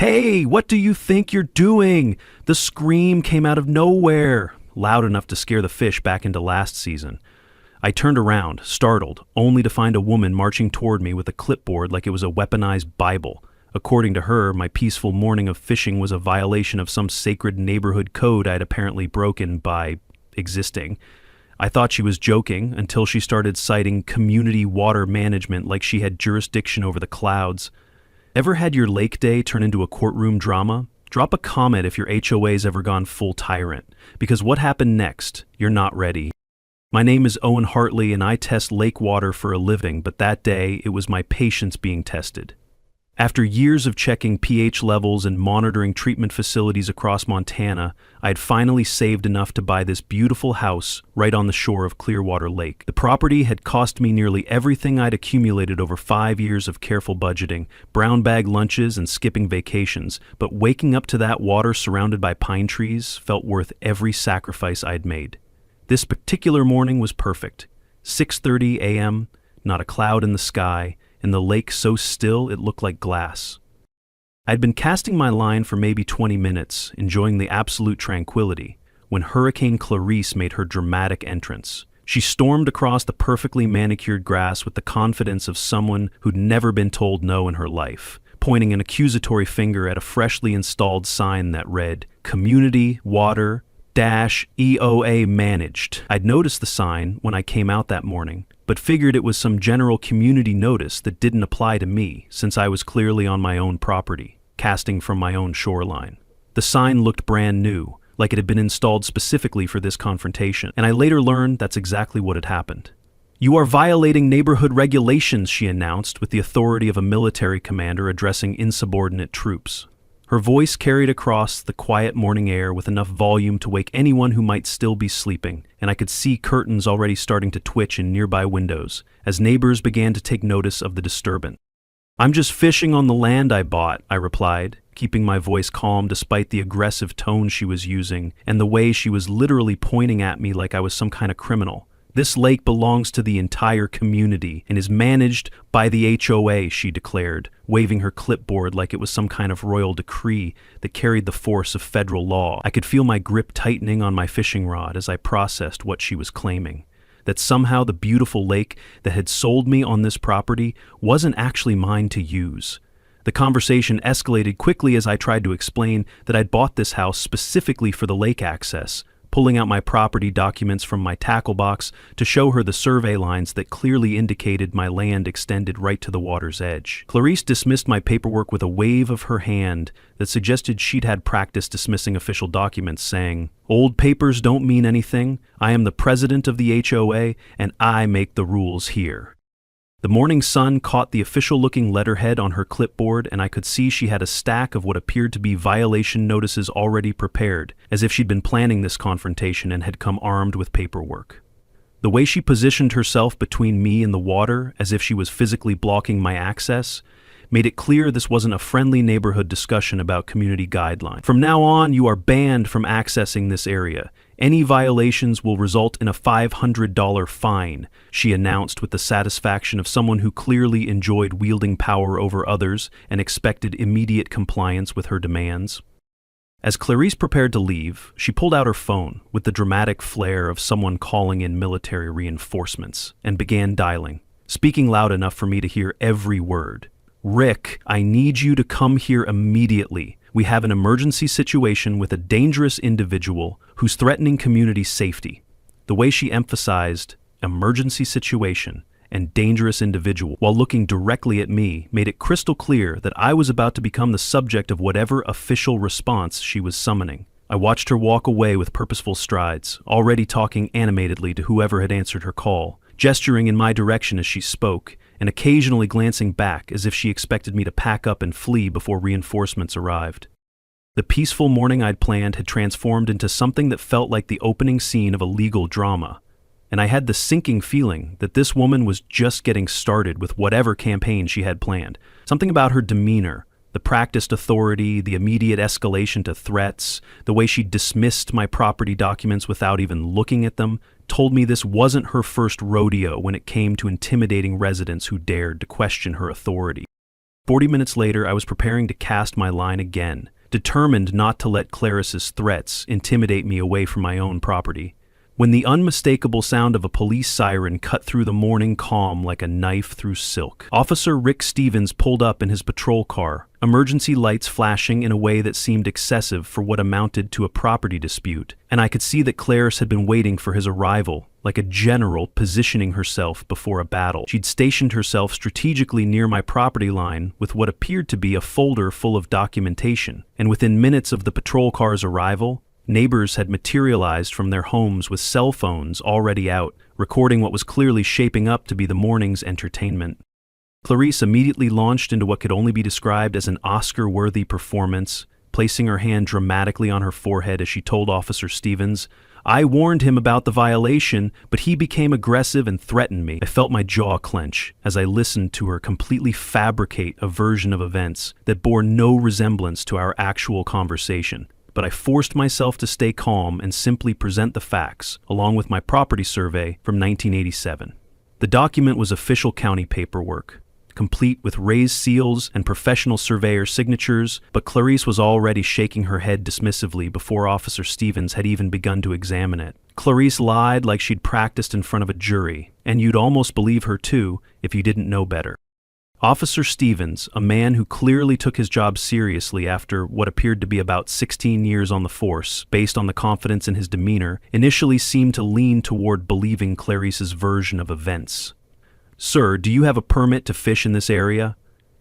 Hey, what do you think you're doing? The scream came out of nowhere, loud enough to scare the fish back into last season. I turned around, startled, only to find a woman marching toward me with a clipboard like it was a weaponized Bible. According to her, my peaceful morning of fishing was a violation of some sacred neighborhood code I'd apparently broken by existing. I thought she was joking until she started citing community water management like she had jurisdiction over the clouds. Ever had your lake day turn into a courtroom drama? Drop a comment if your HOA's ever gone full tyrant, because what happened next, you're not ready. My name is Owen Hartley and I test lake water for a living, but that day it was my patience being tested. After years of checking pH levels and monitoring treatment facilities across Montana, I had finally saved enough to buy this beautiful house right on the shore of Clearwater Lake. The property had cost me nearly everything I'd accumulated over 5 years of careful budgeting, brown bag lunches and skipping vacations, but waking up to that water surrounded by pine trees felt worth every sacrifice I'd made. This particular morning was perfect. 6:30 a.m., not a cloud in the sky, and the lake so still it looked like glass. I'd been casting my line for maybe 20 minutes, enjoying the absolute tranquility, when Hurricane Clarice made her dramatic entrance. She stormed across the perfectly manicured grass with the confidence of someone who'd never been told no in her life, pointing an accusatory finger at a freshly installed sign that read, "Community Water HOA managed." I'd noticed the sign when I came out that morning, but figured it was some general community notice that didn't apply to me since I was clearly on my own property, casting from my own shoreline. The sign looked brand new, like it had been installed specifically for this confrontation, and I later learned that's exactly what had happened. "You are violating neighborhood regulations," she announced with the authority of a military commander addressing insubordinate troops. Her voice carried across the quiet morning air with enough volume to wake anyone who might still be sleeping, and I could see curtains already starting to twitch in nearby windows as neighbors began to take notice of the disturbance. "I'm just fishing on the land I bought," I replied, keeping my voice calm despite the aggressive tone she was using and the way she was literally pointing at me like I was some kind of criminal. "This lake belongs to the entire community and is managed by the HOA, she declared, waving her clipboard like it was some kind of royal decree that carried the force of federal law. I could feel my grip tightening on my fishing rod as I processed what she was claiming. That somehow the beautiful lake that had sold me on this property wasn't actually mine to use. The conversation escalated quickly as I tried to explain that I'd bought this house specifically for the lake access, pulling out my property documents from my tackle box to show her the survey lines that clearly indicated my land extended right to the water's edge. Clarice dismissed my paperwork with a wave of her hand that suggested she'd had practice dismissing official documents, saying, "Old papers don't mean anything. I am the president of the HOA, and I make the rules here." The morning sun caught the official-looking letterhead on her clipboard, and I could see she had a stack of what appeared to be violation notices already prepared, as if she'd been planning this confrontation and had come armed with paperwork. The way she positioned herself between me and the water, as if she was physically blocking my access, made it clear this wasn't a friendly neighborhood discussion about community guidelines. "From now on, you are banned from accessing this area. Any violations will result in a $500 fine," she announced with the satisfaction of someone who clearly enjoyed wielding power over others and expected immediate compliance with her demands. As Clarice prepared to leave, she pulled out her phone with the dramatic flair of someone calling in military reinforcements and began dialing, speaking loud enough for me to hear every word. "Rick, I need you to come here immediately. We have an emergency situation with a dangerous individual who's threatening community safety." The way she emphasized emergency situation and dangerous individual while looking directly at me made it crystal clear that I was about to become the subject of whatever official response she was summoning. I watched her walk away with purposeful strides, already talking animatedly to whoever had answered her call, gesturing in my direction as she spoke, and occasionally glancing back as if she expected me to pack up and flee before reinforcements arrived. The peaceful morning I'd planned had transformed into something that felt like the opening scene of a legal drama, and I had the sinking feeling that this woman was just getting started with whatever campaign she had planned. Something about her demeanor, the practiced authority, the immediate escalation to threats, the way she dismissed my property documents without even looking at them, told me this wasn't her first rodeo when it came to intimidating residents who dared to question her authority. 40 minutes later, I was preparing to cast my line again, determined not to let Clarice's threats intimidate me away from my own property, when the unmistakable sound of a police siren cut through the morning calm like a knife through silk. Officer Rick Stevens pulled up in his patrol car, emergency lights flashing in a way that seemed excessive for what amounted to a property dispute, and I could see that Clarice had been waiting for his arrival, like a general positioning herself before a battle. She'd stationed herself strategically near my property line with what appeared to be a folder full of documentation, and within minutes of the patrol car's arrival, neighbors had materialized from their homes with cell phones already out, recording what was clearly shaping up to be the morning's entertainment. Clarice immediately launched into what could only be described as an Oscar-worthy performance, placing her hand dramatically on her forehead as she told Officer Stevens, "I warned him about the violation, but he became aggressive and threatened me." I felt my jaw clench as I listened to her completely fabricate a version of events that bore no resemblance to our actual conversation. But I forced myself to stay calm and simply present the facts, along with my property survey from 1987. The document was official county paperwork, complete with raised seals and professional surveyor signatures, but Clarice was already shaking her head dismissively before Officer Stevens had even begun to examine it. Clarice lied like she'd practiced in front of a jury, and you'd almost believe her too if you didn't know better. Officer Stevens, a man who clearly took his job seriously after what appeared to be about 16 years on the force, based on the confidence in his demeanor, initially seemed to lean toward believing Clarice's version of events. "Sir, do you have a permit to fish in this area?"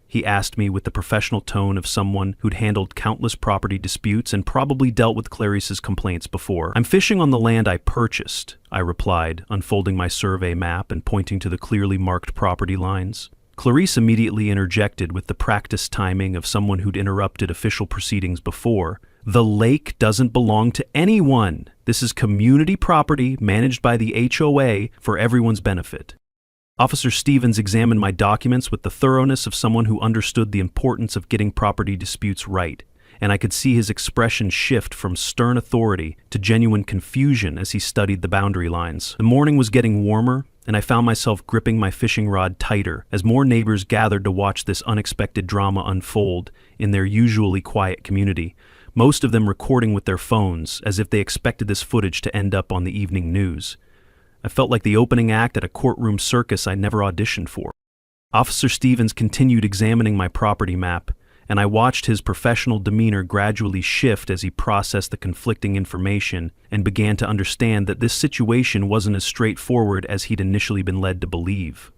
he asked me with the professional tone of someone who'd handled countless property disputes and probably dealt with Clarice's complaints before. "I'm fishing on the land I purchased," I replied, unfolding my survey map and pointing to the clearly marked property lines. Clarice immediately interjected with the practiced timing of someone who'd interrupted official proceedings before. "The lake doesn't belong to anyone. This is community property managed by the HOA for everyone's benefit." Officer Stevens examined my documents with the thoroughness of someone who understood the importance of getting property disputes right, and I could see his expression shift from stern authority to genuine confusion as he studied the boundary lines. The morning was getting warmer, and I found myself gripping my fishing rod tighter as more neighbors gathered to watch this unexpected drama unfold in their usually quiet community, most of them recording with their phones as if they expected this footage to end up on the evening news. I felt like the opening act at a courtroom circus I never auditioned for. Officer Stevens continued examining my property map, and I watched his professional demeanor gradually shift as he processed the conflicting information and began to understand that this situation wasn't as straightforward as he'd initially been led to believe.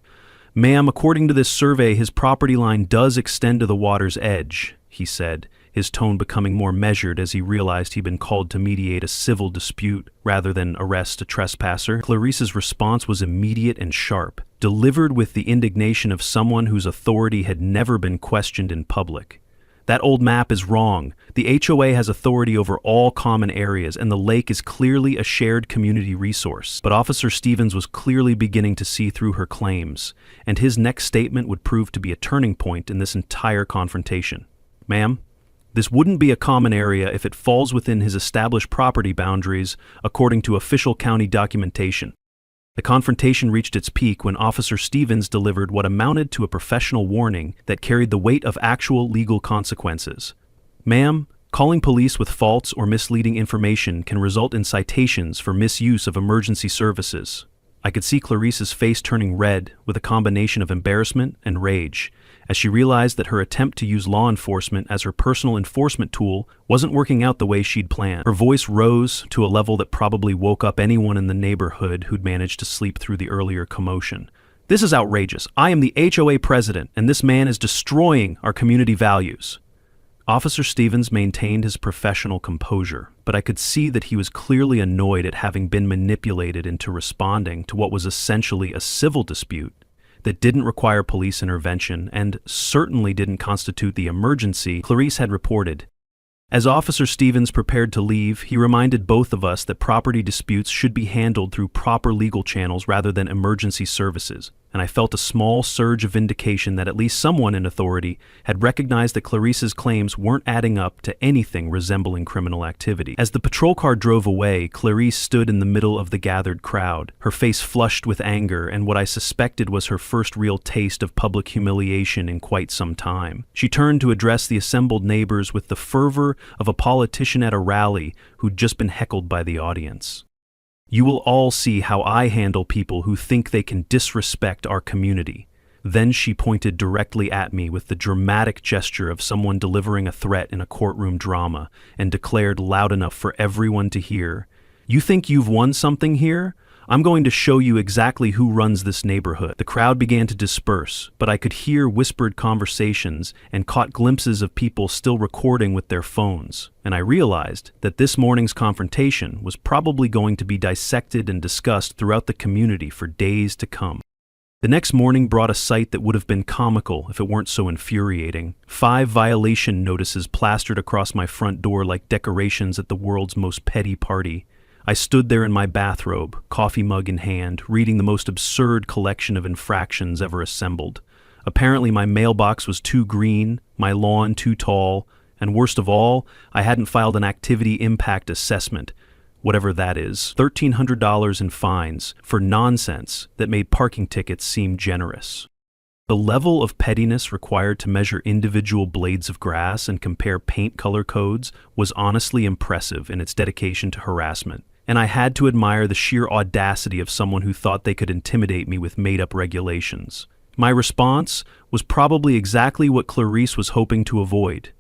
"Ma'am, according to this survey, his property line does extend to the water's edge," he said, his tone becoming more measured as he realized he'd been called to mediate a civil dispute rather than arrest a trespasser. Clarice's response was immediate and sharp, delivered with the indignation of someone whose authority had never been questioned in public. "That old map is wrong. The HOA has authority over all common areas, and the lake is clearly a shared community resource." But Officer Stevens was clearly beginning to see through her claims, and his next statement would prove to be a turning point in this entire confrontation. "Ma'am, this wouldn't be a common area if it falls within his established property boundaries according to official county documentation." The confrontation reached its peak when Officer Stevens delivered what amounted to a professional warning that carried the weight of actual legal consequences. "Ma'am, calling police with false or misleading information can result in citations for misuse of emergency services." I could see Clarice's face turning red with a combination of embarrassment and rage, as she realized that her attempt to use law enforcement as her personal enforcement tool wasn't working out the way she'd planned. Her voice rose to a level that probably woke up anyone in the neighborhood who'd managed to sleep through the earlier commotion. "This is outrageous. I am the HOA president, and this man is destroying our community values." Officer Stevens maintained his professional composure, but I could see that he was clearly annoyed at having been manipulated into responding to what was essentially a civil dispute that didn't require police intervention and certainly didn't constitute the emergency Clarice had reported. As Officer Stevens prepared to leave, he reminded both of us that property disputes should be handled through proper legal channels rather than emergency services, and I felt a small surge of vindication that at least someone in authority had recognized that Clarice's claims weren't adding up to anything resembling criminal activity. As the patrol car drove away, Clarice stood in the middle of the gathered crowd, her face flushed with anger and what I suspected was her first real taste of public humiliation in quite some time. She turned to address the assembled neighbors with the fervor of a politician at a rally who'd just been heckled by the audience. "You will all see how I handle people who think they can disrespect our community." Then she pointed directly at me with the dramatic gesture of someone delivering a threat in a courtroom drama and declared loud enough for everyone to hear, "You think you've won something here? I'm going to show you exactly who runs this neighborhood." The crowd began to disperse, but I could hear whispered conversations and caught glimpses of people still recording with their phones, and I realized that this morning's confrontation was probably going to be dissected and discussed throughout the community for days to come. The next morning brought a sight that would have been comical if it weren't so infuriating. 5 violation notices plastered across my front door like decorations at the world's most petty party. I stood there in my bathrobe, coffee mug in hand, reading the most absurd collection of infractions ever assembled. Apparently my mailbox was too green, my lawn too tall, and worst of all, I hadn't filed an activity impact assessment, whatever that is, $1,300 in fines for nonsense that made parking tickets seem generous. The level of pettiness required to measure individual blades of grass and compare paint color codes was honestly impressive in its dedication to harassment. And I had to admire the sheer audacity of someone who thought they could intimidate me with made-up regulations. My response was probably exactly what Clarice was hoping to avoid.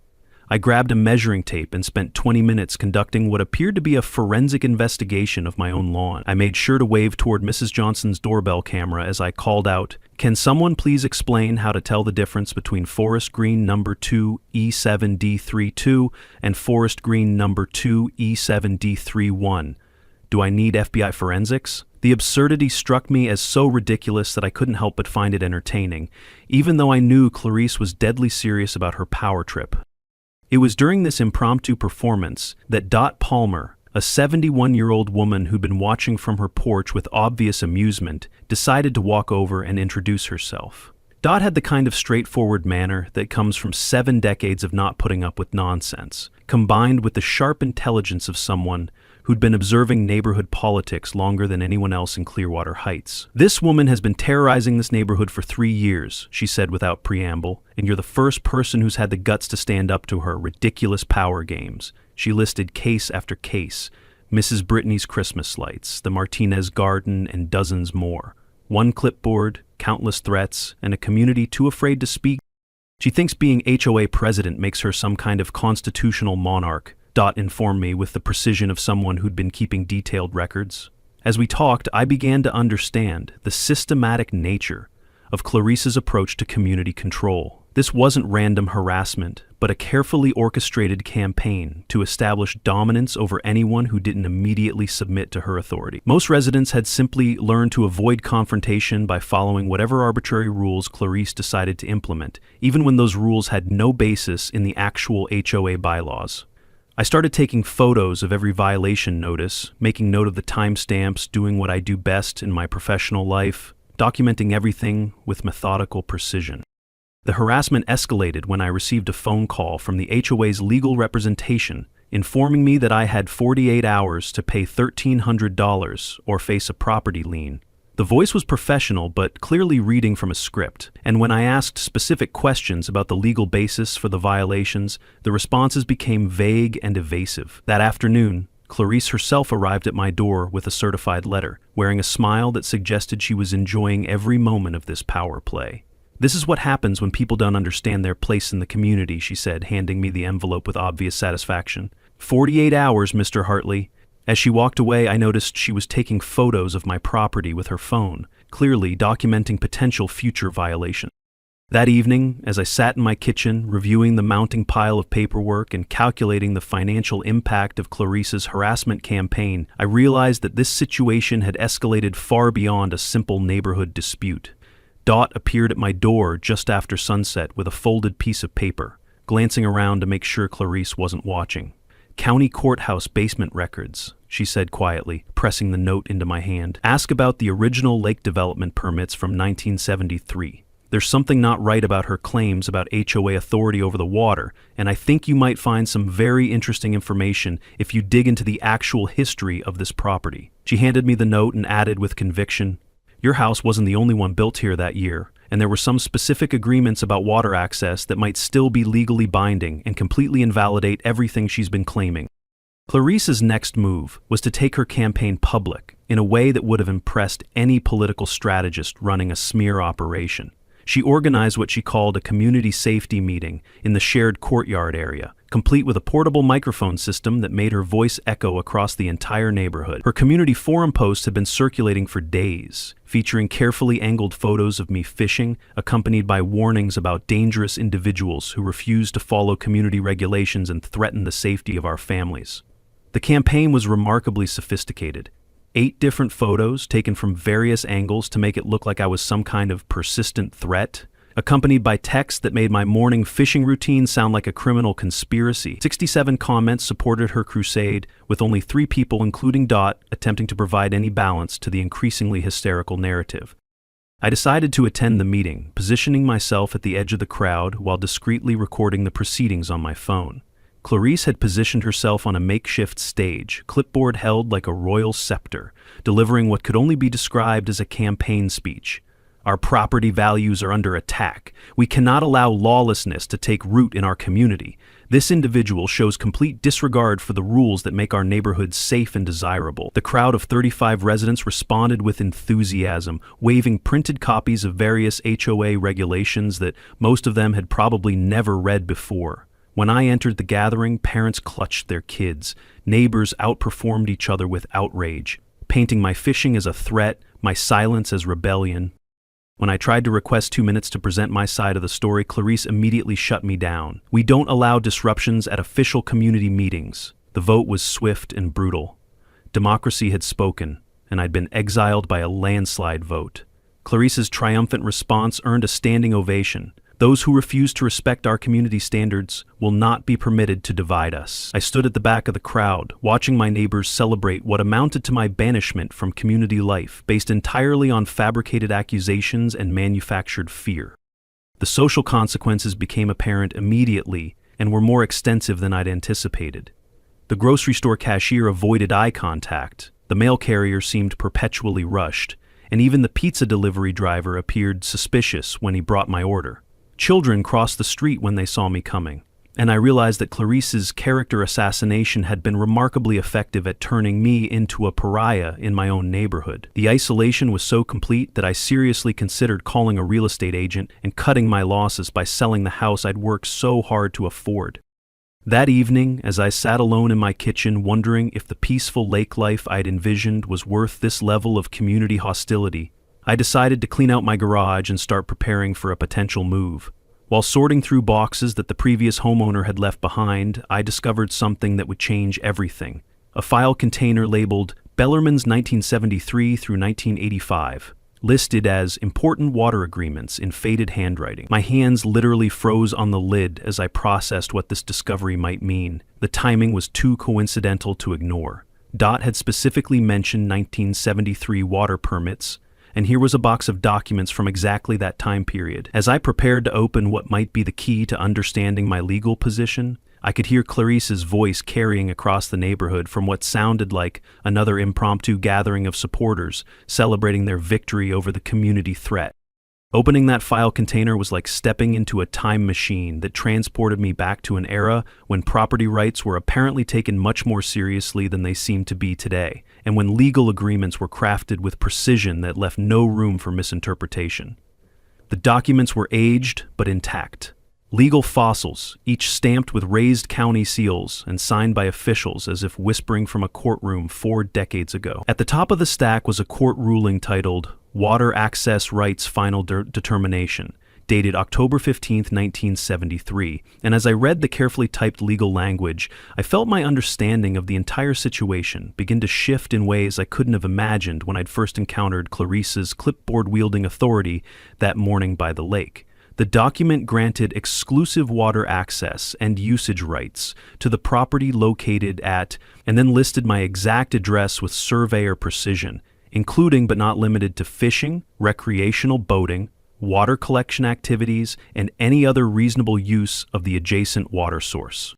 I grabbed a measuring tape and spent 20 minutes conducting what appeared to be a forensic investigation of my own lawn. I made sure to wave toward Mrs. Johnson's doorbell camera as I called out, "Can someone please explain how to tell the difference between forest green number 2 E7D32 and forest green number 2 E7D31? Do I need FBI forensics?" The absurdity struck me as so ridiculous that I couldn't help but find it entertaining, even though I knew Clarice was deadly serious about her power trip. It was during this impromptu performance that Dot Palmer, a 71-year-old woman who'd been watching from her porch with obvious amusement, decided to walk over and introduce herself. Dot had the kind of straightforward manner that comes from 7 decades of not putting up with nonsense, combined with the sharp intelligence of someone who'd been observing neighborhood politics longer than anyone else in Clearwater Heights. "This woman has been terrorizing this neighborhood for 3 years, she said without preamble, and you're the first person who's had the guts to stand up to her ridiculous power games." She listed case after case, Mrs. Brittany's Christmas lights, the Martinez garden, and dozens more. One clipboard, countless threats, and a community too afraid to speak. She thinks being HOA president makes her some kind of constitutional monarch, Dot informed me with the precision of someone who'd been keeping detailed records. As we talked, I began to understand the systematic nature of Clarice's approach to community control. This wasn't random harassment, but a carefully orchestrated campaign to establish dominance over anyone who didn't immediately submit to her authority. Most residents had simply learned to avoid confrontation by following whatever arbitrary rules Clarice decided to implement, even when those rules had no basis in the actual HOA bylaws. I started taking photos of every violation notice, making note of the timestamps, doing what I do best in my professional life, documenting everything with methodical precision. The harassment escalated when I received a phone call from the HOA's legal representation informing me that I had 48 hours to pay $1,300 or face a property lien. The voice was professional but clearly reading from a script, and when I asked specific questions about the legal basis for the violations, the responses became vague and evasive. That afternoon, Clarice herself arrived at my door with a certified letter, wearing a smile that suggested she was enjoying every moment of this power play. "This is what happens when people don't understand their place in the community," she said, handing me the envelope with obvious satisfaction. 48 hours, Mr. Hartley." As she walked away, I noticed she was taking photos of my property with her phone, clearly documenting potential future violations. That evening, as I sat in my kitchen, reviewing the mounting pile of paperwork and calculating the financial impact of Clarice's harassment campaign, I realized that this situation had escalated far beyond a simple neighborhood dispute. Dot appeared at my door just after sunset with a folded piece of paper, glancing around to make sure Clarice wasn't watching. County courthouse basement records, she said quietly, pressing the note into my hand. Ask about the original lake development permits from 1973. There's something not right about her claims about HOA authority over the water, and I think you might find some very interesting information if you dig into the actual history of this property. She handed me the note and added with conviction, Your house wasn't the only one built here that year, and there were some specific agreements about water access that might still be legally binding and completely invalidate everything she's been claiming. Clarice's next move was to take her campaign public in a way that would have impressed any political strategist running a smear operation. She organized what she called a community safety meeting in the shared courtyard area, complete with a portable microphone system that made her voice echo across the entire neighborhood. Her community forum posts had been circulating for days, featuring carefully angled photos of me fishing, accompanied by warnings about dangerous individuals who refused to follow community regulations and threatened the safety of our families. The campaign was remarkably sophisticated. 8 different photos taken from various angles to make it look like I was some kind of persistent threat, accompanied by text that made my morning fishing routine sound like a criminal conspiracy. 67 comments supported her crusade, with only 3 people, including Dot, attempting to provide any balance to the increasingly hysterical narrative. I decided to attend the meeting, positioning myself at the edge of the crowd while discreetly recording the proceedings on my phone. Clarice had positioned herself on a makeshift stage, clipboard held like a royal scepter, delivering what could only be described as a campaign speech. Our property values are under attack. We cannot allow lawlessness to take root in our community. This individual shows complete disregard for the rules that make our neighborhoods safe and desirable. The crowd of 35 residents responded with enthusiasm, waving printed copies of various HOA regulations that most of them had probably never read before. When I entered the gathering, parents clutched their kids. Neighbors outperformed each other with outrage, painting my fishing as a threat, my silence as rebellion. When I tried to request 2 minutes to present my side of the story, Clarice immediately shut me down. We don't allow disruptions at official community meetings. The vote was swift and brutal. Democracy had spoken, and I'd been exiled by a landslide vote. Clarice's triumphant response earned a standing ovation. Those who refuse to respect our community standards will not be permitted to divide us. I stood at the back of the crowd, watching my neighbors celebrate what amounted to my banishment from community life, based entirely on fabricated accusations and manufactured fear. The social consequences became apparent immediately and were more extensive than I'd anticipated. The grocery store cashier avoided eye contact, the mail carrier seemed perpetually rushed, and even the pizza delivery driver appeared suspicious when he brought my order. Children crossed the street when they saw me coming, and I realized that Clarice's character assassination had been remarkably effective at turning me into a pariah in my own neighborhood. The isolation was so complete that I seriously considered calling a real estate agent and cutting my losses by selling the house I'd worked so hard to afford. That evening, as I sat alone in my kitchen wondering if the peaceful lake life I'd envisioned was worth this level of community hostility, I decided to clean out my garage and start preparing for a potential move. While sorting through boxes that the previous homeowner had left behind, I discovered something that would change everything. A file container labeled Bellerman's 1973 through 1985, listed as important water agreements in faded handwriting. My hands literally froze on the lid as I processed what this discovery might mean. The timing was too coincidental to ignore. Dot had specifically mentioned 1973 water permits, and here was a box of documents from exactly that time period. As I prepared to open what might be the key to understanding my legal position, I could hear Clarice's voice carrying across the neighborhood from what sounded like another impromptu gathering of supporters celebrating their victory over the community threat. Opening that file container was like stepping into a time machine that transported me back to an era when property rights were apparently taken much more seriously than they seem to be today, and when legal agreements were crafted with precision that left no room for misinterpretation. The documents were aged but intact. Legal fossils, each stamped with raised county seals and signed by officials as if whispering from a courtroom 4 decades ago. At the top of the stack was a court ruling titled Water Access Rights Final Determination, dated October 15, 1973, and as I read the carefully typed legal language, I felt my understanding of the entire situation begin to shift in ways I couldn't have imagined when I'd first encountered Clarice's clipboard-wielding authority that morning by the lake. The document granted exclusive water access and usage rights to the property located at, and then listed my exact address with surveyor precision, including but not limited to fishing, recreational boating, water collection activities, and any other reasonable use of the adjacent water source.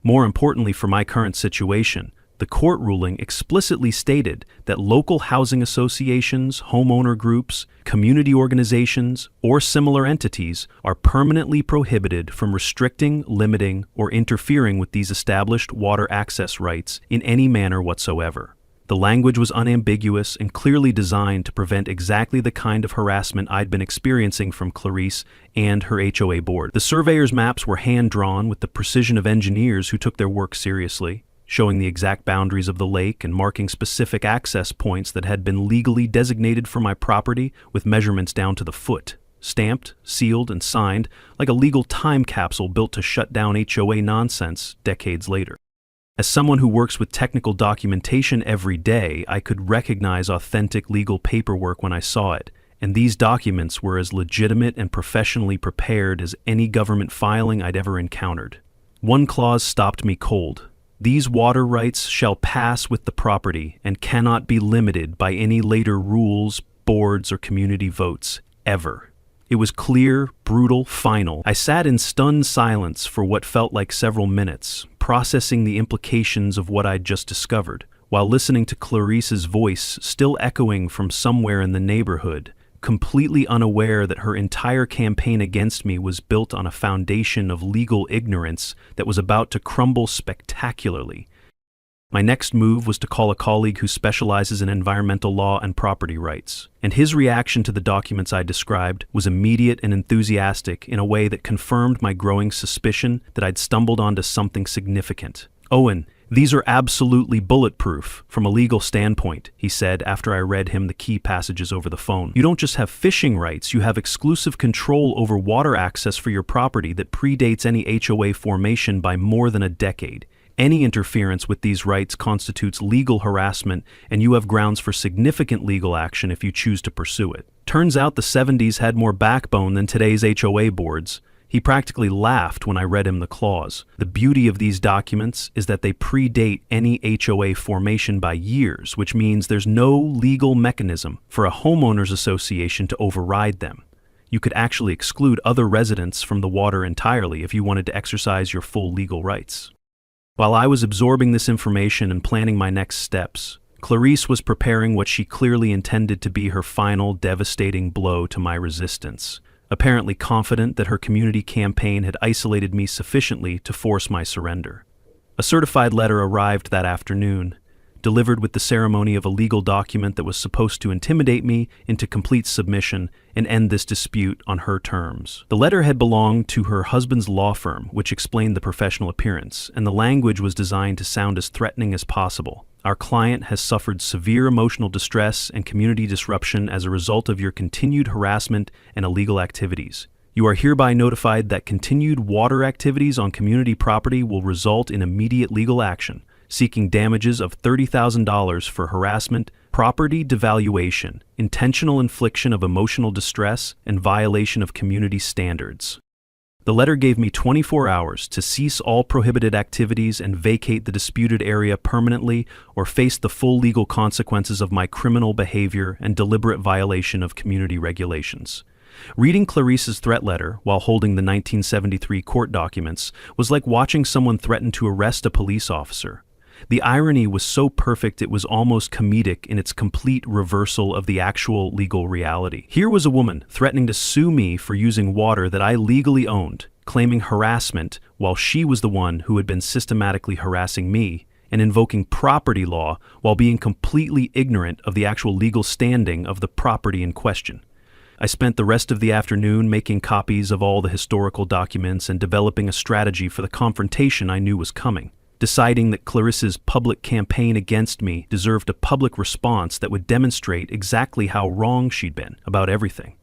More importantly for my current situation, the court ruling explicitly stated that local housing associations, homeowner groups, community organizations, or similar entities are permanently prohibited from restricting, limiting, or interfering with these established water access rights in any manner whatsoever. The language was unambiguous and clearly designed to prevent exactly the kind of harassment I'd been experiencing from Clarice and her HOA board. The surveyor's maps were hand-drawn with the precision of engineers who took their work seriously, showing the exact boundaries of the lake and marking specific access points that had been legally designated for my property with measurements down to the foot, stamped, sealed, and signed like a legal time capsule built to shut down HOA nonsense decades later. As someone who works with technical documentation every day, I could recognize authentic legal paperwork when I saw it, and these documents were as legitimate and professionally prepared as any government filing I'd ever encountered. One clause stopped me cold. These water rights shall pass with the property and cannot be limited by any later rules, boards, or community votes, ever. It was clear, brutal, final. I sat in stunned silence for what felt like several minutes, processing the implications of what I'd just discovered, while listening to Clarice's voice still echoing from somewhere in the neighborhood, completely unaware that her entire campaign against me was built on a foundation of legal ignorance that was about to crumble spectacularly. My next move was to call a colleague who specializes in environmental law and property rights, and his reaction to the documents I described was immediate and enthusiastic in a way that confirmed my growing suspicion that I'd stumbled onto something significant. "Owen, these are absolutely bulletproof from a legal standpoint," he said after I read him the key passages over the phone. "You don't just have fishing rights, you have exclusive control over water access for your property that predates any HOA formation by more than a decade. Any interference with these rights constitutes legal harassment, and you have grounds for significant legal action if you choose to pursue it." Turns out the 70s had more backbone than today's HOA boards. He practically laughed when I read him the clause. The beauty of these documents is that they predate any HOA formation by years, which means there's no legal mechanism for a homeowners association to override them. You could actually exclude other residents from the water entirely if you wanted to exercise your full legal rights. While I was absorbing this information and planning my next steps, Clarice was preparing what she clearly intended to be her final devastating blow to my resistance, apparently confident that her community campaign had isolated me sufficiently to force my surrender. A certified letter arrived that afternoon, delivered with the ceremony of a legal document that was supposed to intimidate me into complete submission and end this dispute on her terms. The letter had belonged to her husband's law firm, which explained the professional appearance, and the language was designed to sound as threatening as possible. "Our client has suffered severe emotional distress and community disruption as a result of your continued harassment and illegal activities. You are hereby notified that continued water activities on community property will result in immediate legal action, seeking damages of $30,000 for harassment, property devaluation, intentional infliction of emotional distress, and violation of community standards." The letter gave me 24 hours to cease all prohibited activities and vacate the disputed area permanently or face the full legal consequences of my criminal behavior and deliberate violation of community regulations. Reading Clarice's threat letter while holding the 1973 court documents was like watching someone threaten to arrest a police officer. The irony was so perfect it was almost comedic in its complete reversal of the actual legal reality. Here was a woman threatening to sue me for using water that I legally owned, claiming harassment while she was the one who had been systematically harassing me, and invoking property law while being completely ignorant of the actual legal standing of the property in question. I spent the rest of the afternoon making copies of all the historical documents and developing a strategy for the confrontation I knew was coming, deciding that Clarice's public campaign against me deserved a public response that would demonstrate exactly how wrong she'd been about everything.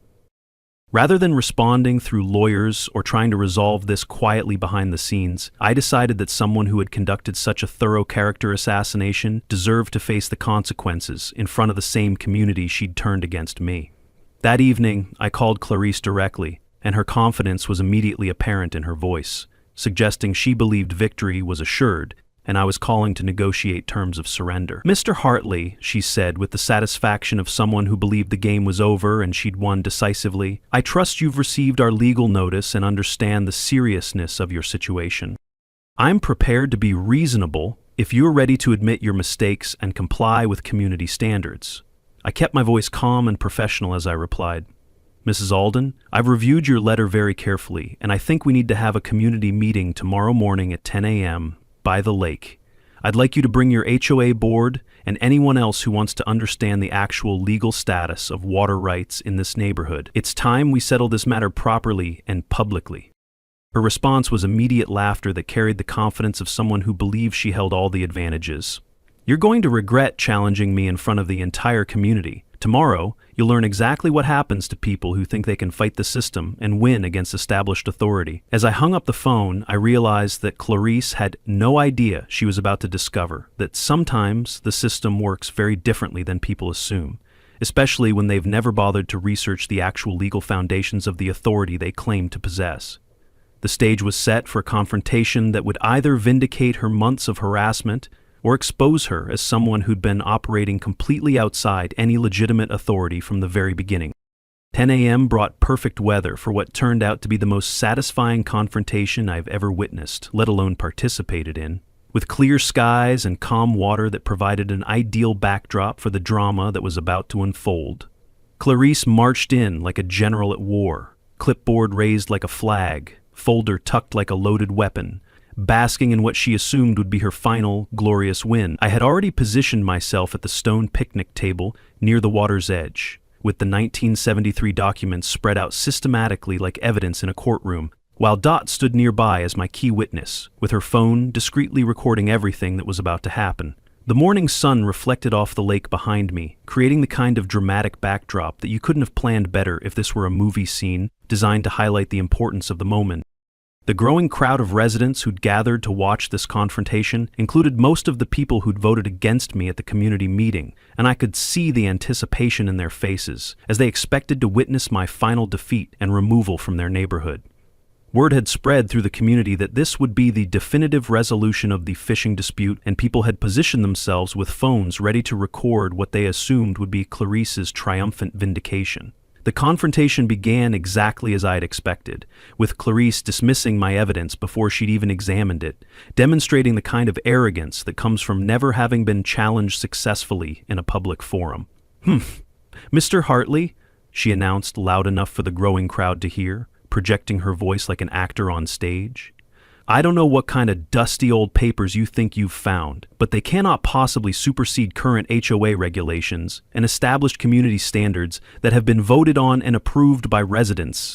Rather than responding through lawyers or trying to resolve this quietly behind the scenes, I decided that someone who had conducted such a thorough character assassination deserved to face the consequences in front of the same community she'd turned against me. That evening, I called Clarice directly and her confidence was immediately apparent in her voice, suggesting she believed victory was assured, and I was calling to negotiate terms of surrender. "Mr. Hartley," she said with the satisfaction of someone who believed the game was over and she'd won decisively, "I trust you've received our legal notice and understand the seriousness of your situation. I'm prepared to be reasonable if you're ready to admit your mistakes and comply with community standards." I kept my voice calm and professional as I replied, "Mrs. Alden, I've reviewed your letter very carefully, and I think we need to have a community meeting tomorrow morning at 10 a.m. by the lake. I'd like you to bring your HOA board and anyone else who wants to understand the actual legal status of water rights in this neighborhood. It's time we settle this matter properly and publicly." Her response was immediate laughter that carried the confidence of someone who believed she held all the advantages. "You're going to regret challenging me in front of the entire community. Tomorrow, you'll learn exactly what happens to people who think they can fight the system and win against established authority." As I hung up the phone, I realized that Clarice had no idea she was about to discover that sometimes the system works very differently than people assume, especially when they've never bothered to research the actual legal foundations of the authority they claim to possess. The stage was set for a confrontation that would either vindicate her months of harassment or expose her as someone who'd been operating completely outside any legitimate authority from the very beginning. 10 a.m. brought perfect weather for what turned out to be the most satisfying confrontation I've ever witnessed, let alone participated in, with clear skies and calm water that provided an ideal backdrop for the drama that was about to unfold. Clarice marched in like a general at war, clipboard raised like a flag, folder tucked like a loaded weapon, basking in what she assumed would be her final, glorious win. I had already positioned myself at the stone picnic table near the water's edge, with the 1973 documents spread out systematically like evidence in a courtroom, while Dot stood nearby as my key witness, with her phone discreetly recording everything that was about to happen. The morning sun reflected off the lake behind me, creating the kind of dramatic backdrop that you couldn't have planned better if this were a movie scene designed to highlight the importance of the moment. The growing crowd of residents who'd gathered to watch this confrontation included most of the people who'd voted against me at the community meeting, and I could see the anticipation in their faces as they expected to witness my final defeat and removal from their neighborhood. Word had spread through the community that this would be the definitive resolution of the fishing dispute, and people had positioned themselves with phones ready to record what they assumed would be Clarice's triumphant vindication. The confrontation began exactly as I had expected, with Clarice dismissing my evidence before she'd even examined it, demonstrating the kind of arrogance that comes from never having been challenged successfully in a public forum. "Mr. Hartley," she announced loud enough for the growing crowd to hear, projecting her voice like an actor on stage. "I don't know what kind of dusty old papers you think you've found, but they cannot possibly supersede current HOA regulations and established community standards that have been voted on and approved by residents."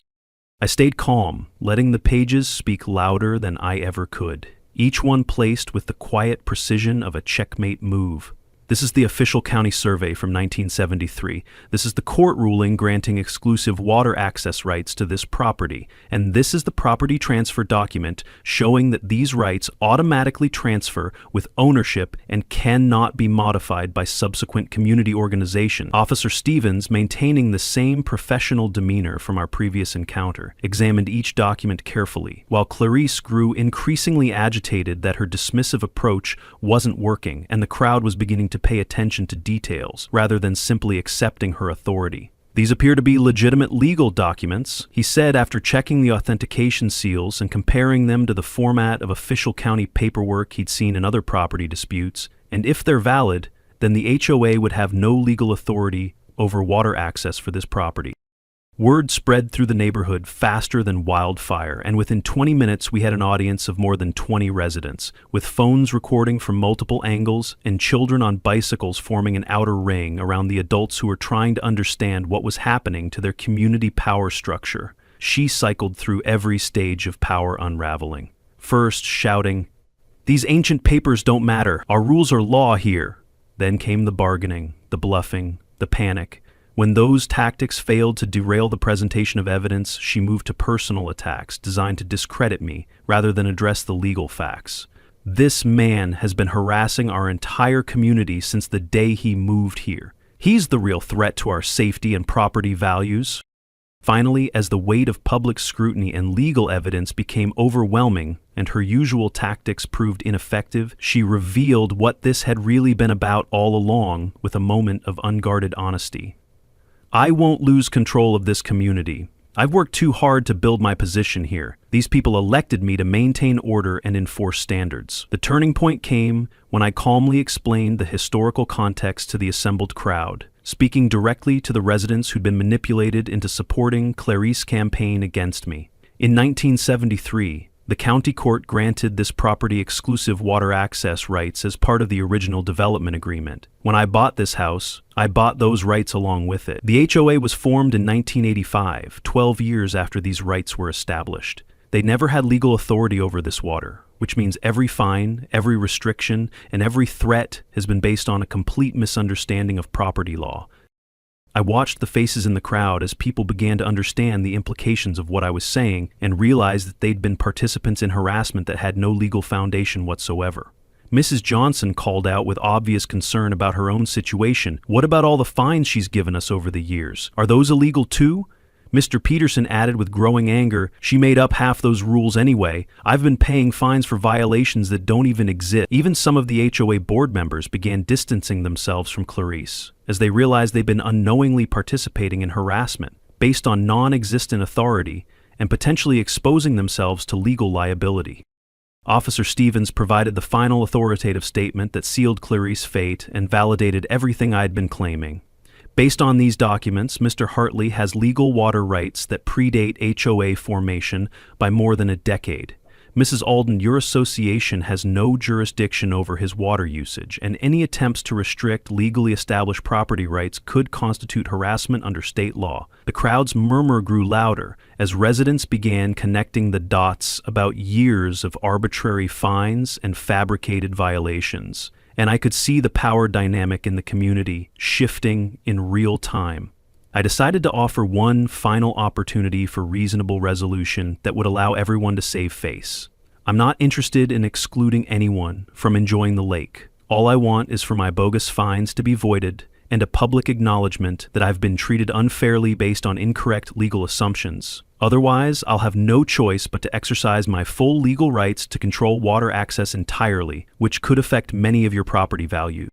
I stayed calm, letting the pages speak louder than I ever could, each one placed with the quiet precision of a checkmate move. This is the official county survey from 1973. This is the court ruling granting exclusive water access rights to this property. And this is the property transfer document showing that these rights automatically transfer with ownership and cannot be modified by subsequent community organization. Officer Stevens, maintaining the same professional demeanor from our previous encounter, examined each document carefully, while Clarice grew increasingly agitated that her dismissive approach wasn't working and the crowd was beginning to pay attention to details rather than simply accepting her authority. "These appear to be legitimate legal documents," he said after checking the authentication seals and comparing them to the format of official county paperwork he'd seen in other property disputes, "and if they're valid, then the HOA would have no legal authority over water access for this property." Word spread through the neighborhood faster than wildfire, and within 20 minutes we had an audience of more than 20 residents, with phones recording from multiple angles and children on bicycles forming an outer ring around the adults who were trying to understand what was happening to their community power structure. She cycled through every stage of power unraveling, first shouting, "These ancient papers don't matter, our rules are law here." Then came the bargaining, the bluffing, the panic. When those tactics failed to derail the presentation of evidence, she moved to personal attacks designed to discredit me rather than address the legal facts. "This man has been harassing our entire community since the day he moved here. He's the real threat to our safety and property values." Finally, as the weight of public scrutiny and legal evidence became overwhelming and her usual tactics proved ineffective, she revealed what this had really been about all along with a moment of unguarded honesty. "I won't lose control of this community. I've worked too hard to build my position here. These people elected me to maintain order and enforce standards." The turning point came when I calmly explained the historical context to the assembled crowd, speaking directly to the residents who'd been manipulated into supporting Clarice's campaign against me. In 1973, the county court granted this property exclusive water access rights as part of the original development agreement. When I bought this house, I bought those rights along with it. The HOA was formed in 1985, 12 years after these rights were established. They never had legal authority over this water, which means every fine, every restriction, and every threat has been based on a complete misunderstanding of property law. I watched the faces in the crowd as people began to understand the implications of what I was saying and realized that they'd been participants in harassment that had no legal foundation whatsoever. Mrs. Johnson called out with obvious concern about her own situation. "What about all the fines she's given us over the years? Are those illegal too?" Mr. Peterson added with growing anger, "She made up half those rules anyway. I've been paying fines for violations that don't even exist." Even some of the HOA board members began distancing themselves from Clarice, as they realized they'd been unknowingly participating in harassment based on non-existent authority and potentially exposing themselves to legal liability. Officer Stevens provided the final authoritative statement that sealed Clarice's fate and validated everything I'd been claiming. Based on these documents, Mr. Hartley has legal water rights that predate HOA formation by more than a decade. Mrs. Alden, your association has no jurisdiction over his water usage, and any attempts to restrict legally established property rights could constitute harassment under state law. The crowd's murmur grew louder as residents began connecting the dots about years of arbitrary fines and fabricated violations. And I could see the power dynamic in the community shifting in real time. I decided to offer one final opportunity for reasonable resolution that would allow everyone to save face. I'm not interested in excluding anyone from enjoying the lake. All I want is for my bogus fines to be voided and a public acknowledgement that I've been treated unfairly based on incorrect legal assumptions. Otherwise, I'll have no choice but to exercise my full legal rights to control water access entirely, which could affect many of your property value.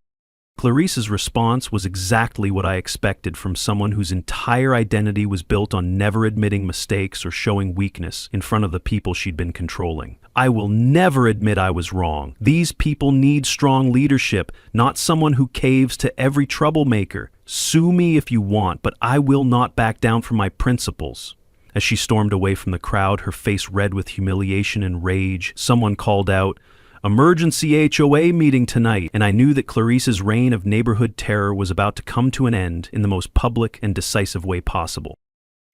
Clarice's response was exactly what I expected from someone whose entire identity was built on never admitting mistakes or showing weakness in front of the people she'd been controlling. "I will never admit I was wrong. These people need strong leadership, not someone who caves to every troublemaker. Sue me if you want, but I will not back down from my principles." As she stormed away from the crowd, her face red with humiliation and rage, someone called out, "Emergency HOA meeting tonight," and I knew that Clarice's reign of neighborhood terror was about to come to an end in the most public and decisive way possible.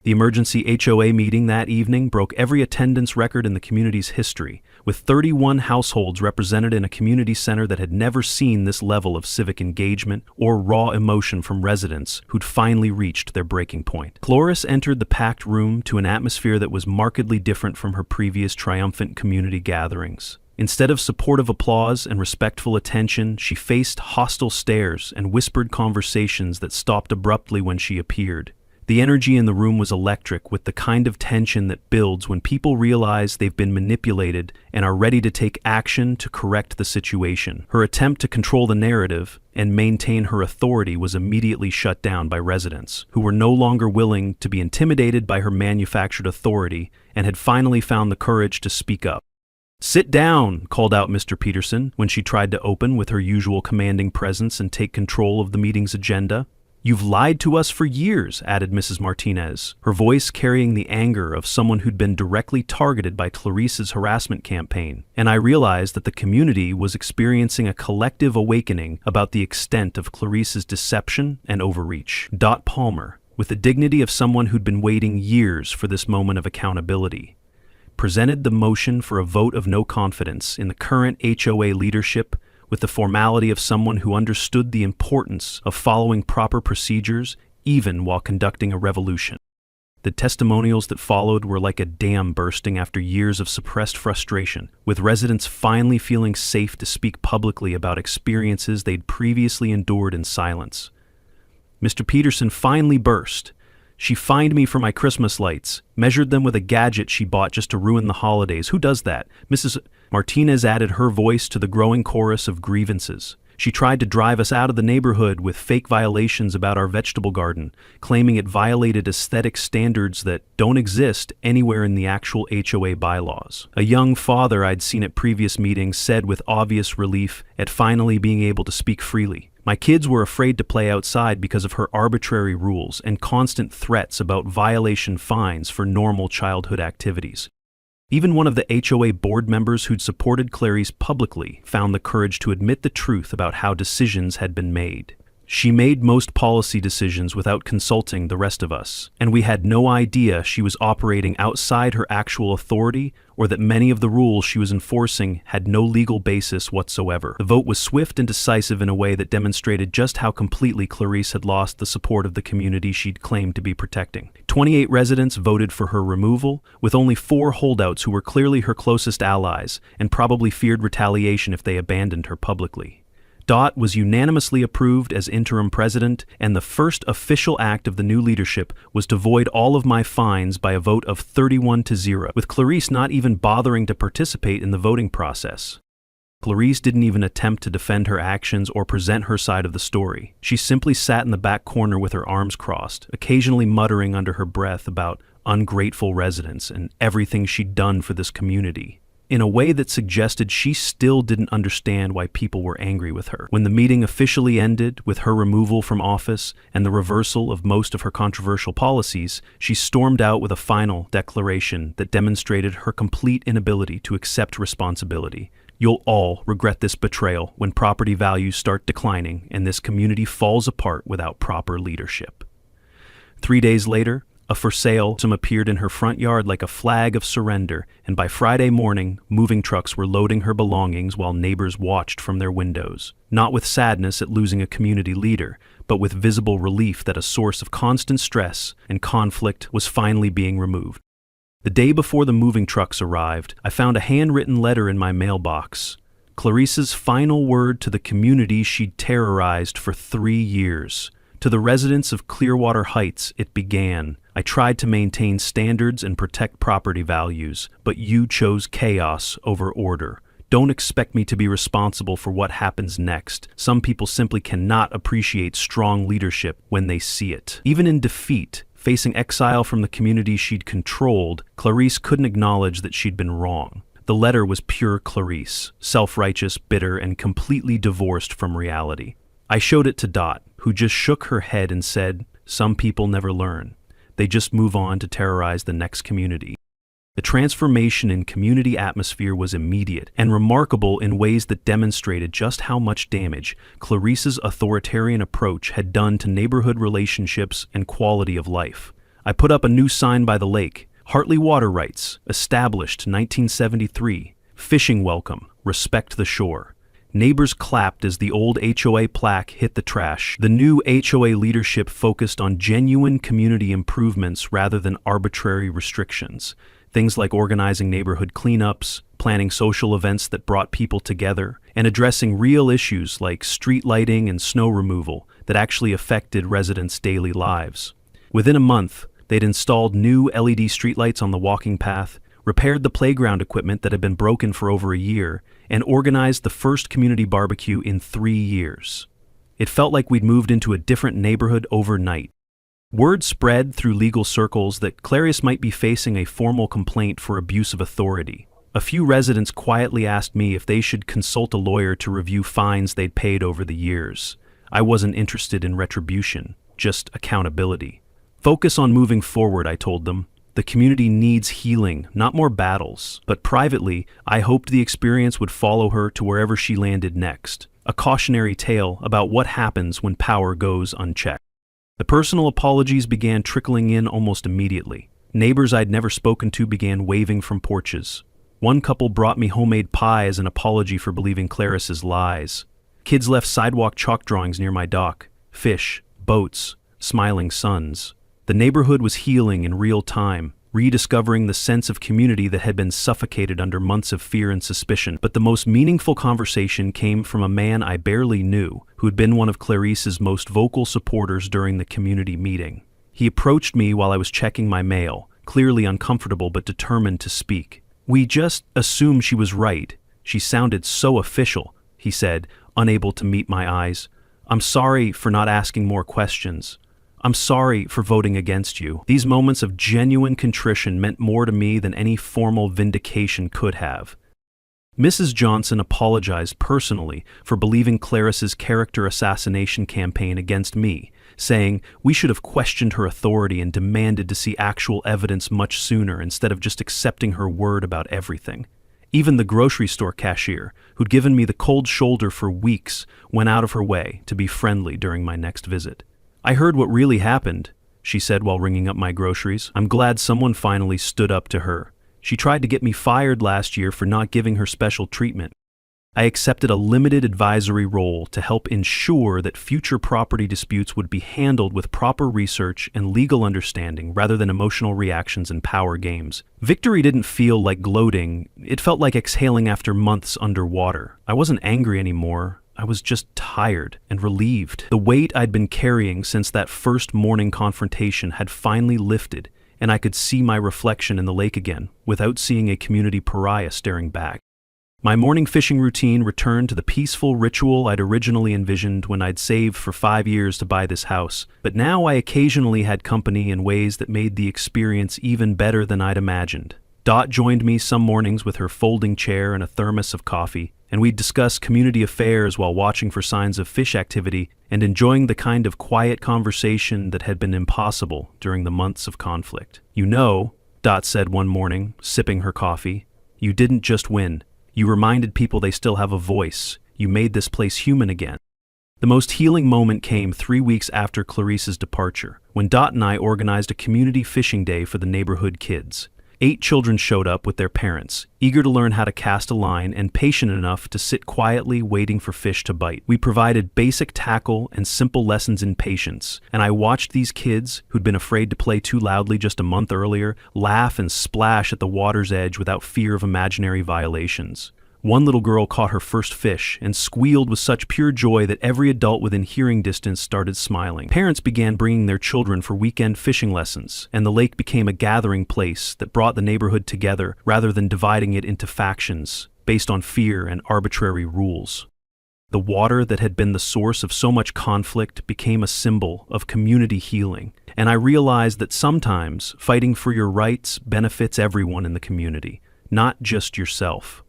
The emergency HOA meeting that evening broke every attendance record in the community's history, with 31 households represented in a community center that had never seen this level of civic engagement or raw emotion from residents who'd finally reached their breaking point. Clarice entered the packed room to an atmosphere that was markedly different from her previous triumphant community gatherings. Instead of supportive applause and respectful attention, she faced hostile stares and whispered conversations that stopped abruptly when she appeared. The energy in the room was electric, with the kind of tension that builds when people realize they've been manipulated and are ready to take action to correct the situation. Her attempt to control the narrative and maintain her authority was immediately shut down by residents, who were no longer willing to be intimidated by her manufactured authority and had finally found the courage to speak up. "Sit down," called out Mr. Peterson when she tried to open with her usual commanding presence and take control of the meeting's agenda. "You've lied to us for years," added Mrs. Martinez, her voice carrying the anger of someone who'd been directly targeted by Clarice's harassment campaign. And I realized that the community was experiencing a collective awakening about the extent of Clarice's deception and overreach. Dot Palmer, with the dignity of someone who'd been waiting years for this moment of accountability, presented the motion for a vote of no confidence in the current HOA leadership with the formality of someone who understood the importance of following proper procedures even while conducting a revolution. The testimonials that followed were like a dam bursting after years of suppressed frustration, with residents finally feeling safe to speak publicly about experiences they'd previously endured in silence. Mr. Peterson finally burst, She fined me for my Christmas lights, measured them with a gadget she bought just to ruin the holidays. Who does that? Mrs. Martinez added her voice to the growing chorus of grievances. She tried to drive us out of the neighborhood with fake violations about our vegetable garden, claiming it violated aesthetic standards that don't exist anywhere in the actual HOA bylaws. A young father I'd seen at previous meetings said with obvious relief at finally being able to speak freely. My kids were afraid to play outside because of her arbitrary rules and constant threats about violation fines for normal childhood activities. Even one of the HOA board members who'd supported Clarice publicly found the courage to admit the truth about how decisions had been made. She made most policy decisions without consulting the rest of us, and we had no idea she was operating outside her actual authority or that many of the rules she was enforcing had no legal basis whatsoever. The vote was swift and decisive in a way that demonstrated just how completely Clarice had lost the support of the community she'd claimed to be protecting. 28 residents voted for her removal, with only 4 holdouts who were clearly her closest allies and probably feared retaliation if they abandoned her publicly. Dot was unanimously approved as interim president, and the first official act of the new leadership was to void all of my fines by a vote of 31-0, with Clarice not even bothering to participate in the voting process. Clarice didn't even attempt to defend her actions or present her side of the story. She simply sat in the back corner with her arms crossed, occasionally muttering under her breath about ungrateful residents and everything she'd done for this community, in a way that suggested she still didn't understand why people were angry with her. When the meeting officially ended with her removal from office and the reversal of most of her controversial policies, she stormed out with a final declaration that demonstrated her complete inability to accept responsibility. You'll all regret this betrayal when property values start declining and this community falls apart without proper leadership. 3 days later, a for sale appeared in her front yard like a flag of surrender, and by Friday morning, moving trucks were loading her belongings while neighbors watched from their windows. Not with sadness at losing a community leader, but with visible relief that a source of constant stress and conflict was finally being removed. The day before the moving trucks arrived, I found a handwritten letter in my mailbox. Clarice's final word to the community she'd terrorized for 3 years. To the residents of Clearwater Heights, it began. I tried to maintain standards and protect property values, but you chose chaos over order. Don't expect me to be responsible for what happens next. Some people simply cannot appreciate strong leadership when they see it. Even in defeat, facing exile from the community she'd controlled, Clarice couldn't acknowledge that she'd been wrong. The letter was pure Clarice, self-righteous, bitter, and completely divorced from reality. I showed it to Dot, who just shook her head and said, "Some people never learn. They just move on to terrorize the next community." The transformation in community atmosphere was immediate and remarkable in ways that demonstrated just how much damage Clarice's authoritarian approach had done to neighborhood relationships and quality of life. I put up a new sign by the lake: Hartley Water Rights, established 1973, fishing welcome, respect the shore. Neighbors clapped as the old HOA plaque hit the trash. The new HOA leadership focused on genuine community improvements rather than arbitrary restrictions. Things like organizing neighborhood cleanups, planning social events that brought people together, and addressing real issues like street lighting and snow removal that actually affected residents' daily lives. Within a month, they'd installed new LED streetlights on the walking path, repaired the playground equipment that had been broken for over a year, and organized the first community barbecue in 3 years. It felt like we'd moved into a different neighborhood overnight. Word spread through legal circles that Clarice might be facing a formal complaint for abuse of authority. A few residents quietly asked me if they should consult a lawyer to review fines they'd paid over the years. I wasn't interested in retribution, just accountability. Focus on moving forward, I told them. The community needs healing, not more battles. But privately, I hoped the experience would follow her to wherever she landed next. A cautionary tale about what happens when power goes unchecked. The personal apologies began trickling in almost immediately. Neighbors I'd never spoken to began waving from porches. One couple brought me homemade pie as an apology for believing Clarice's lies. Kids left sidewalk chalk drawings near my dock. Fish, boats, smiling suns. The neighborhood was healing in real time, rediscovering the sense of community that had been suffocated under months of fear and suspicion. But the most meaningful conversation came from a man I barely knew, who had been one of Clarice's most vocal supporters during the community meeting. He approached me while I was checking my mail, clearly uncomfortable but determined to speak. "We just assumed she was right. She sounded so official," he said, unable to meet my eyes. "I'm sorry for not asking more questions. I'm sorry for voting against you." These moments of genuine contrition meant more to me than any formal vindication could have. Mrs. Johnson apologized personally for believing Clarice's character assassination campaign against me, saying we should have questioned her authority and demanded to see actual evidence much sooner instead of just accepting her word about everything. Even the grocery store cashier, who'd given me the cold shoulder for weeks, went out of her way to be friendly during my next visit. "I heard what really happened," she said while ringing up my groceries. "I'm glad someone finally stood up to her. She tried to get me fired last year for not giving her special treatment. I accepted a limited advisory role to help ensure that future property disputes would be handled with proper research and legal understanding rather than emotional reactions and power games." Victory didn't feel like gloating. It felt like exhaling after months underwater. I wasn't angry anymore. I was just tired and relieved. The weight I'd been carrying since that first morning confrontation had finally lifted, and I could see my reflection in the lake again, without seeing a community pariah staring back. My morning fishing routine returned to the peaceful ritual I'd originally envisioned when I'd saved for 5 years to buy this house, but now I occasionally had company in ways that made the experience even better than I'd imagined. Dot joined me some mornings with her folding chair and a thermos of coffee, and we'd discuss community affairs while watching for signs of fish activity and enjoying the kind of quiet conversation that had been impossible during the months of conflict. "You know," Dot said one morning, sipping her coffee, "you didn't just win. You reminded people they still have a voice. You made this place human again." The most healing moment came 3 weeks after Clarice's departure, when Dot and I organized a community fishing day for the neighborhood kids. 8 children showed up with their parents, eager to learn how to cast a line and patient enough to sit quietly waiting for fish to bite. We provided basic tackle and simple lessons in patience, and I watched these kids, who'd been afraid to play too loudly just a month earlier, laugh and splash at the water's edge without fear of imaginary violations. One little girl caught her first fish and squealed with such pure joy that every adult within hearing distance started smiling. Parents began bringing their children for weekend fishing lessons, and the lake became a gathering place that brought the neighborhood together rather than dividing it into factions based on fear and arbitrary rules. The water that had been the source of so much conflict became a symbol of community healing, and I realized that sometimes fighting for your rights benefits everyone in the community, not just yourself.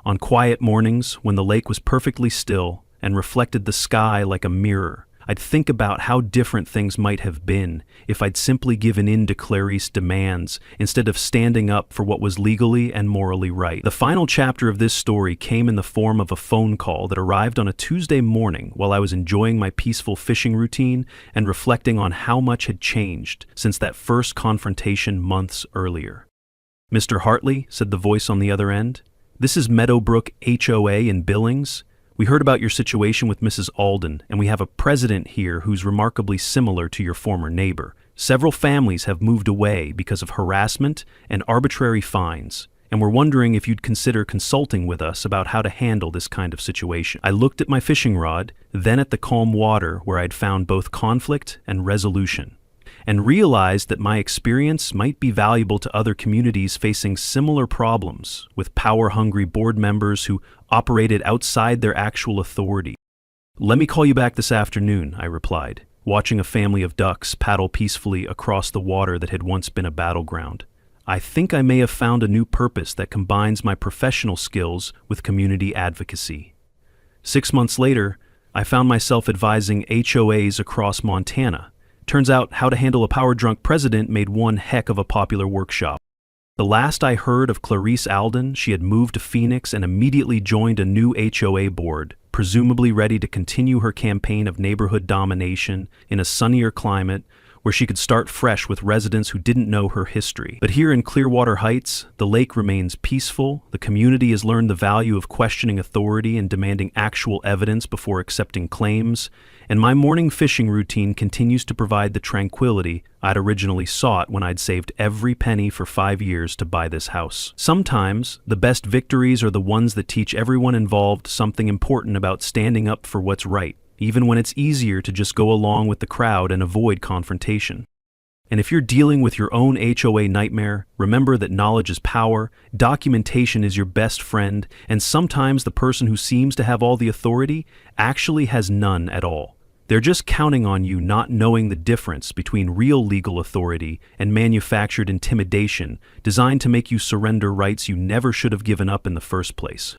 On quiet mornings, when the lake was perfectly still and reflected the sky like a mirror, I'd think about how different things might have been if I'd simply given in to Clarice's demands instead of standing up for what was legally and morally right. The final chapter of this story came in the form of a phone call that arrived on a Tuesday morning while I was enjoying my peaceful fishing routine and reflecting on how much had changed since that first confrontation months earlier. "Mr. Hartley," said the voice on the other end, "this is Meadowbrook HOA in Billings. We heard about your situation with Mrs. Alden, and we have a president here who's remarkably similar to your former neighbor. Several families have moved away because of harassment and arbitrary fines, and we're wondering if you'd consider consulting with us about how to handle this kind of situation." I looked at my fishing rod, then at the calm water where I'd found both conflict and resolution, and realized that my experience might be valuable to other communities facing similar problems with power-hungry board members who operated outside their actual authority. "Let me call you back this afternoon," I replied, watching a family of ducks paddle peacefully across the water that had once been a battleground. "I think I may have found a new purpose that combines my professional skills with community advocacy." 6 months later, I found myself advising HOAs across Montana. Turns out how to handle a power-drunk president made one heck of a popular workshop. The last I heard of Clarice Alden, she had moved to Phoenix and immediately joined a new HOA board, presumably ready to continue her campaign of neighborhood domination in a sunnier climate where she could start fresh with residents who didn't know her history. But here in Clearwater Heights, the lake remains peaceful, the community has learned the value of questioning authority and demanding actual evidence before accepting claims, and my morning fishing routine continues to provide the tranquility I'd originally sought when I'd saved every penny for 5 years to buy this house. Sometimes, the best victories are the ones that teach everyone involved something important about standing up for what's right, even when it's easier to just go along with the crowd and avoid confrontation. And if you're dealing with your own HOA nightmare, remember that knowledge is power, documentation is your best friend, and sometimes the person who seems to have all the authority actually has none at all. They're just counting on you not knowing the difference between real legal authority and manufactured intimidation designed to make you surrender rights you never should have given up in the first place.